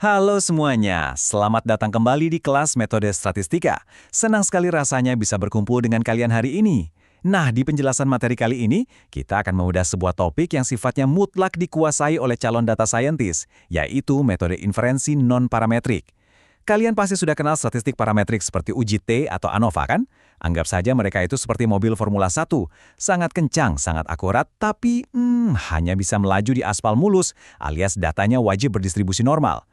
Halo semuanya, selamat datang kembali di kelas Metode Statistika. Senang sekali rasanya bisa berkumpul dengan kalian hari ini. Nah, di penjelasan materi kali ini, kita akan mengulas sebuah topik yang sifatnya mutlak dikuasai oleh calon data scientist, yaitu metode inferensi non-parametrik. Kalian pasti sudah kenal statistik parametrik seperti uji T atau ANOVA kan? Anggap saja mereka itu seperti mobil Formula 1. Sangat kencang, sangat akurat, tapi hanya bisa melaju di aspal mulus, alias datanya wajib berdistribusi normal.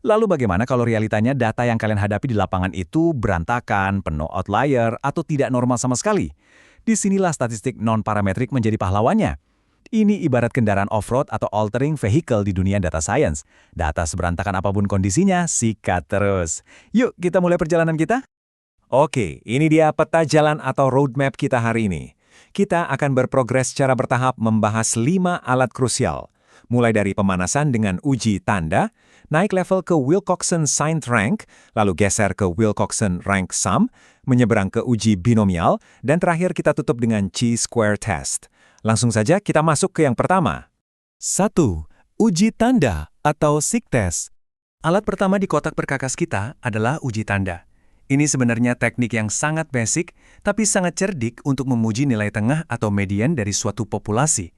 Lalu bagaimana kalau realitanya data yang kalian hadapi di lapangan itu berantakan, penuh outlier, atau tidak normal sama sekali? Disinilah statistik non-parametrik menjadi pahlawannya. Ini ibarat kendaraan off-road atau altering vehicle di dunia data science. Data seberantakan apapun kondisinya, sikat terus. Yuk, kita mulai perjalanan kita? Oke, ini dia peta jalan atau roadmap kita hari ini. Kita akan berprogres secara bertahap membahas 5 alat krusial. Mulai dari pemanasan dengan uji tanda, naik level ke Wilcoxon Signed Rank, lalu geser ke Wilcoxon Rank Sum, menyeberang ke uji binomial, dan terakhir kita tutup dengan Chi-square test. Langsung saja kita masuk ke yang pertama. 1. Uji tanda atau sig test. Alat pertama di kotak perkakas kita adalah uji tanda. Ini sebenarnya teknik yang sangat basic, tapi sangat cerdik untuk memuji nilai tengah atau median dari suatu populasi.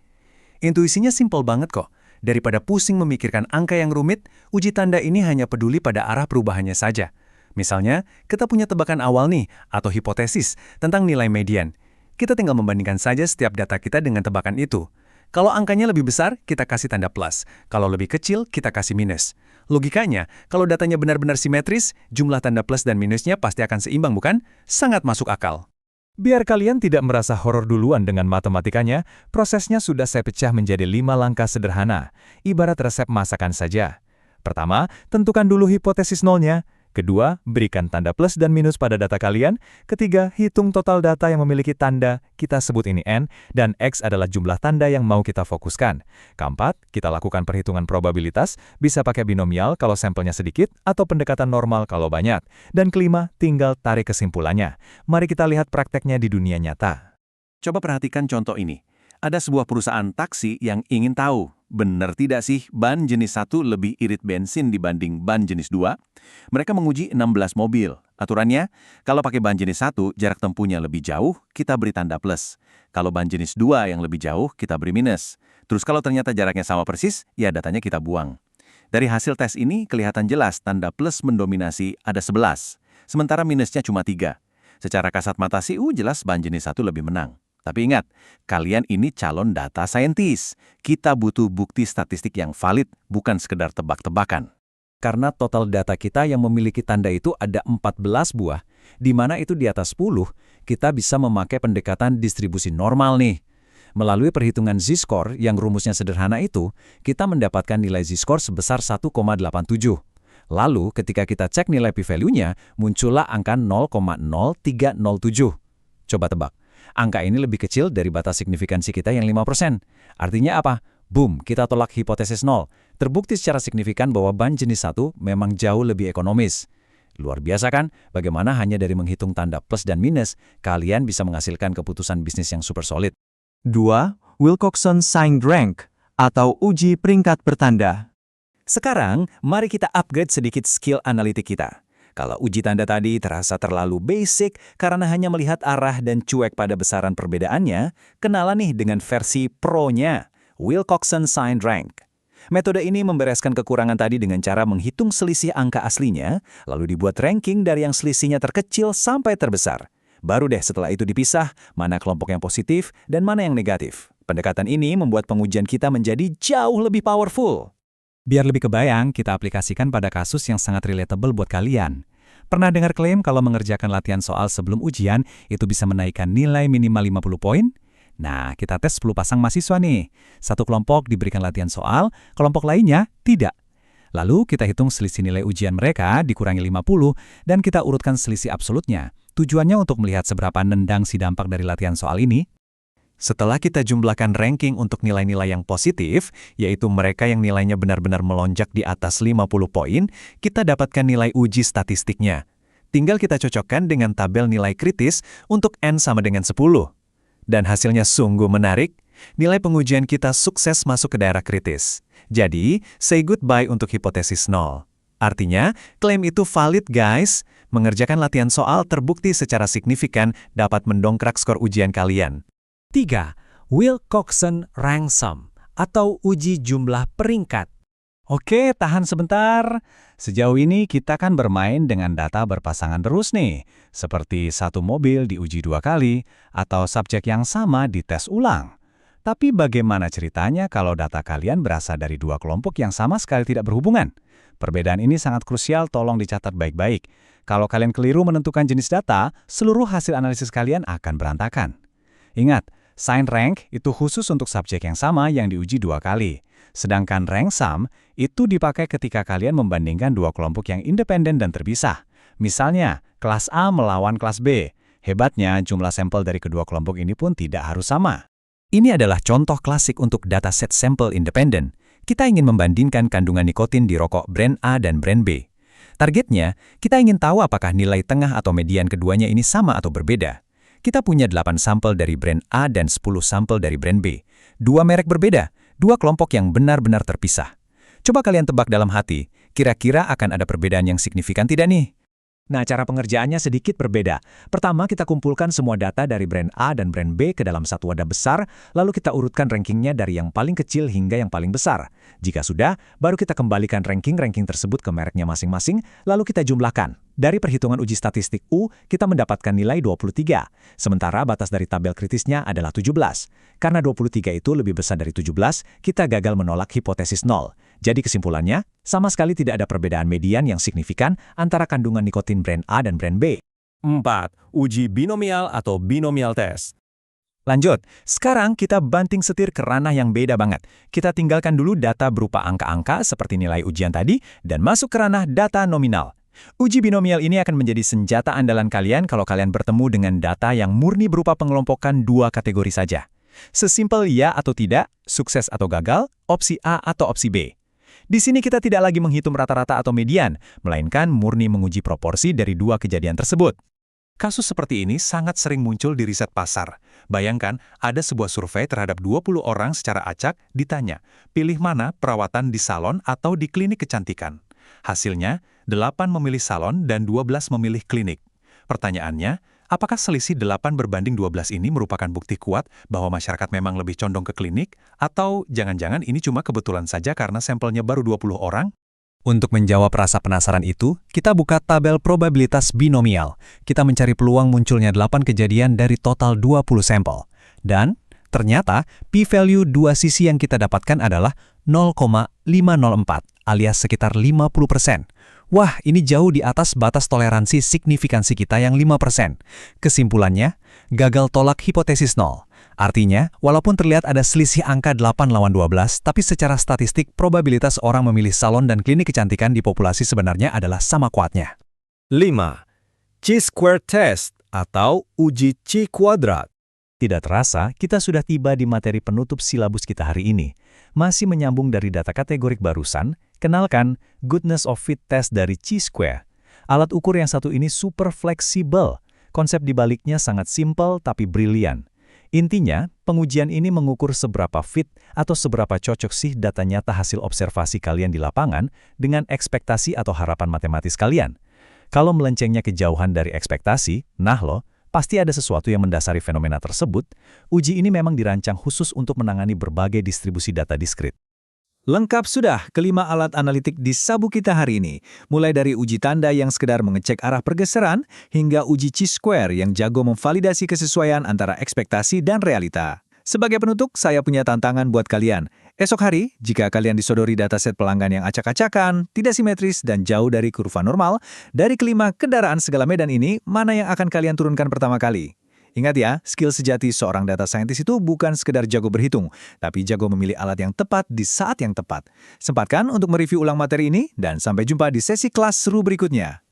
Intuisinya simpel banget kok. Daripada pusing memikirkan angka yang rumit, uji tanda ini hanya peduli pada arah perubahannya saja. Misalnya, kita punya tebakan awal nih, atau hipotesis, tentang nilai median. Kita tinggal membandingkan saja setiap data kita dengan tebakan itu. Kalau angkanya lebih besar, kita kasih tanda plus. Kalau lebih kecil, kita kasih minus. Logikanya, kalau datanya benar-benar simetris, jumlah tanda plus dan minusnya pasti akan seimbang, bukan? Sangat masuk akal. Biar kalian tidak merasa horor duluan dengan matematikanya, prosesnya sudah saya pecah menjadi 5 langkah sederhana, ibarat resep masakan saja. Pertama, tentukan dulu hipotesis nolnya. Kedua, berikan tanda plus dan minus pada data kalian. Ketiga, hitung total data yang memiliki tanda, kita sebut ini N, dan X adalah jumlah tanda yang mau kita fokuskan. Keempat, kita lakukan perhitungan probabilitas, bisa pakai binomial kalau sampelnya sedikit, atau pendekatan normal kalau banyak. Dan kelima, tinggal tarik kesimpulannya. Mari kita lihat prakteknya di dunia nyata. Coba perhatikan contoh ini. Ada sebuah perusahaan taksi yang ingin tahu, benar tidak sih ban jenis 1 lebih irit bensin dibanding ban jenis 2? Mereka menguji 16 mobil. Aturannya, kalau pakai ban jenis 1, jarak tempuhnya lebih jauh, kita beri tanda plus. Kalau ban jenis 2 yang lebih jauh, kita beri minus. Terus kalau ternyata jaraknya sama persis, ya datanya kita buang. Dari hasil tes ini, kelihatan jelas tanda plus mendominasi ada 11, sementara minusnya cuma 3. Secara kasat mata sih, jelas ban jenis 1 lebih menang. Tapi ingat, kalian ini calon data scientist. Kita butuh bukti statistik yang valid, bukan sekedar tebak-tebakan. Karena total data kita yang memiliki tanda itu ada 14 buah, di mana itu di atas 10, kita bisa memakai pendekatan distribusi normal nih. Melalui perhitungan z-score yang rumusnya sederhana itu, kita mendapatkan nilai z-score sebesar 1,87. Lalu ketika kita cek nilai p-value-nya, muncullah angka 0,0307. Coba tebak. Angka ini lebih kecil dari batas signifikansi kita yang 5%. Artinya apa? Boom, kita tolak hipotesis 0. Terbukti secara signifikan bahwa ban jenis 1 memang jauh lebih ekonomis. Luar biasa kan? Bagaimana hanya dari menghitung tanda plus dan minus, kalian bisa menghasilkan keputusan bisnis yang super solid. 2. Wilcoxon Signed Rank atau uji peringkat bertanda. Sekarang, mari kita upgrade sedikit skill analitik kita. Kalau uji tanda tadi terasa terlalu basic karena hanya melihat arah dan cuek pada besaran perbedaannya, kenalan nih dengan versi pro-nya, Wilcoxon Signed Rank. Metode ini membereskan kekurangan tadi dengan cara menghitung selisih angka aslinya, lalu dibuat ranking dari yang selisihnya terkecil sampai terbesar. Baru deh setelah itu dipisah, mana kelompok yang positif dan mana yang negatif. Pendekatan ini membuat pengujian kita menjadi jauh lebih powerful. Biar lebih kebayang, kita aplikasikan pada kasus yang sangat relatable buat kalian. Pernah dengar klaim kalau mengerjakan latihan soal sebelum ujian itu bisa menaikkan nilai minimal 50 poin? Nah, kita tes 10 pasang mahasiswa nih. Satu kelompok diberikan latihan soal, kelompok lainnya tidak. Lalu kita hitung selisih nilai ujian mereka dikurangi 50 dan kita urutkan selisih absolutnya. Tujuannya untuk melihat seberapa nendang si dampak dari latihan soal ini. Setelah kita jumlahkan ranking untuk nilai-nilai yang positif, yaitu mereka yang nilainya benar-benar melonjak di atas 50 poin, kita dapatkan nilai uji statistiknya. Tinggal kita cocokkan dengan tabel nilai kritis untuk N sama dengan 10. Dan hasilnya sungguh menarik, nilai pengujian kita sukses masuk ke daerah kritis. Jadi, say goodbye untuk hipotesis 0. Artinya, klaim itu valid guys. Mengerjakan latihan soal terbukti secara signifikan dapat mendongkrak skor ujian kalian. 3. Wilcoxon Rank Sum atau uji jumlah peringkat. Oke, tahan sebentar. Sejauh ini kita kan bermain dengan data berpasangan terus nih. Seperti satu mobil diuji 2 kali, atau subjek yang sama dites ulang. Tapi bagaimana ceritanya kalau data kalian berasal dari 2 kelompok yang sama sekali tidak berhubungan? Perbedaan ini sangat krusial, tolong dicatat baik-baik. Kalau kalian keliru menentukan jenis data, seluruh hasil analisis kalian akan berantakan. Ingat, sign rank itu khusus untuk subjek yang sama yang diuji 2 kali. Sedangkan rank sum itu dipakai ketika kalian membandingkan 2 kelompok yang independen dan terpisah. Misalnya, kelas A melawan kelas B. Hebatnya, jumlah sampel dari kedua kelompok ini pun tidak harus sama. Ini adalah contoh klasik untuk dataset sampel independen. Kita ingin membandingkan kandungan nikotin di rokok brand A dan brand B. Targetnya, kita ingin tahu apakah nilai tengah atau median keduanya ini sama atau berbeda. Kita punya 8 sampel dari brand A dan 10 sampel dari brand B. 2 merek berbeda, 2 kelompok yang benar-benar terpisah. Coba kalian tebak dalam hati, kira-kira akan ada perbedaan yang signifikan tidak nih? Nah, cara pengerjaannya sedikit berbeda. Pertama, kita kumpulkan semua data dari brand A dan brand B ke dalam satu wadah besar, lalu kita urutkan rankingnya dari yang paling kecil hingga yang paling besar. Jika sudah, baru kita kembalikan ranking-ranking tersebut ke mereknya masing-masing, lalu kita jumlahkan. Dari perhitungan uji statistik U, kita mendapatkan nilai 23, sementara batas dari tabel kritisnya adalah 17. Karena 23 itu lebih besar dari 17, kita gagal menolak hipotesis 0. Jadi kesimpulannya, sama sekali tidak ada perbedaan median yang signifikan antara kandungan nikotin brand A dan brand B. 4. Uji binomial atau binomial test. Lanjut, sekarang kita banting setir ke ranah yang beda banget. Kita tinggalkan dulu data berupa angka-angka seperti nilai ujian tadi dan masuk ke ranah data nominal. Uji binomial ini akan menjadi senjata andalan kalian kalau kalian bertemu dengan data yang murni berupa pengelompokan 2 kategori saja. Sesimpel ya atau tidak, sukses atau gagal, opsi A atau opsi B. Di sini kita tidak lagi menghitung rata-rata atau median, melainkan murni menguji proporsi dari 2 kejadian tersebut. Kasus seperti ini sangat sering muncul di riset pasar. Bayangkan, ada sebuah survei terhadap 20 orang secara acak ditanya, pilih mana perawatan di salon atau di klinik kecantikan. Hasilnya, 8 memilih salon dan 12 memilih klinik. Pertanyaannya, apakah selisih 8 berbanding 12 ini merupakan bukti kuat bahwa masyarakat memang lebih condong ke klinik? Atau jangan-jangan ini cuma kebetulan saja karena sampelnya baru 20 orang? Untuk menjawab rasa penasaran itu, kita buka tabel probabilitas binomial. Kita mencari peluang munculnya 8 kejadian dari total 20 sampel. Dan ternyata p-value 2 sisi yang kita dapatkan adalah 0,504 alias sekitar 50%. Wah, ini jauh di atas batas toleransi signifikansi kita yang 5%. Kesimpulannya, gagal tolak hipotesis 0. Artinya, walaupun terlihat ada selisih angka 8 lawan 12, tapi secara statistik probabilitas orang memilih salon dan klinik kecantikan di populasi sebenarnya adalah sama kuatnya. 5. Chi-square test atau uji Chi kuadrat. Tidak terasa, kita sudah tiba di materi penutup silabus kita hari ini. Masih menyambung dari data kategorik barusan, kenalkan goodness of fit test dari Chi-square. Alat ukur yang satu ini super fleksibel. Konsep dibaliknya sangat simpel tapi brilian. Intinya, pengujian ini mengukur seberapa fit atau seberapa cocok sih data nyata hasil observasi kalian di lapangan dengan ekspektasi atau harapan matematis kalian. Kalau melencengnya kejauhan dari ekspektasi, nah loh, pasti ada sesuatu yang mendasari fenomena tersebut. Uji ini memang dirancang khusus untuk menangani berbagai distribusi data diskrit. Lengkap sudah kelima alat analitik di sabu kita hari ini. Mulai dari uji tanda yang sekedar mengecek arah pergeseran, hingga uji Chi-square yang jago memvalidasi kesesuaian antara ekspektasi dan realita. Sebagai penutup, saya punya tantangan buat kalian. Esok hari, jika kalian disodori dataset pelanggan yang acak-acakan, tidak simetris, dan jauh dari kurva normal, dari kelima kendaraan segala medan ini, mana yang akan kalian turunkan pertama kali? Ingat ya, skill sejati seorang data scientist itu bukan sekedar jago berhitung, tapi jago memilih alat yang tepat di saat yang tepat. Sempatkan untuk mereview ulang materi ini, dan sampai jumpa di sesi kelas seru berikutnya.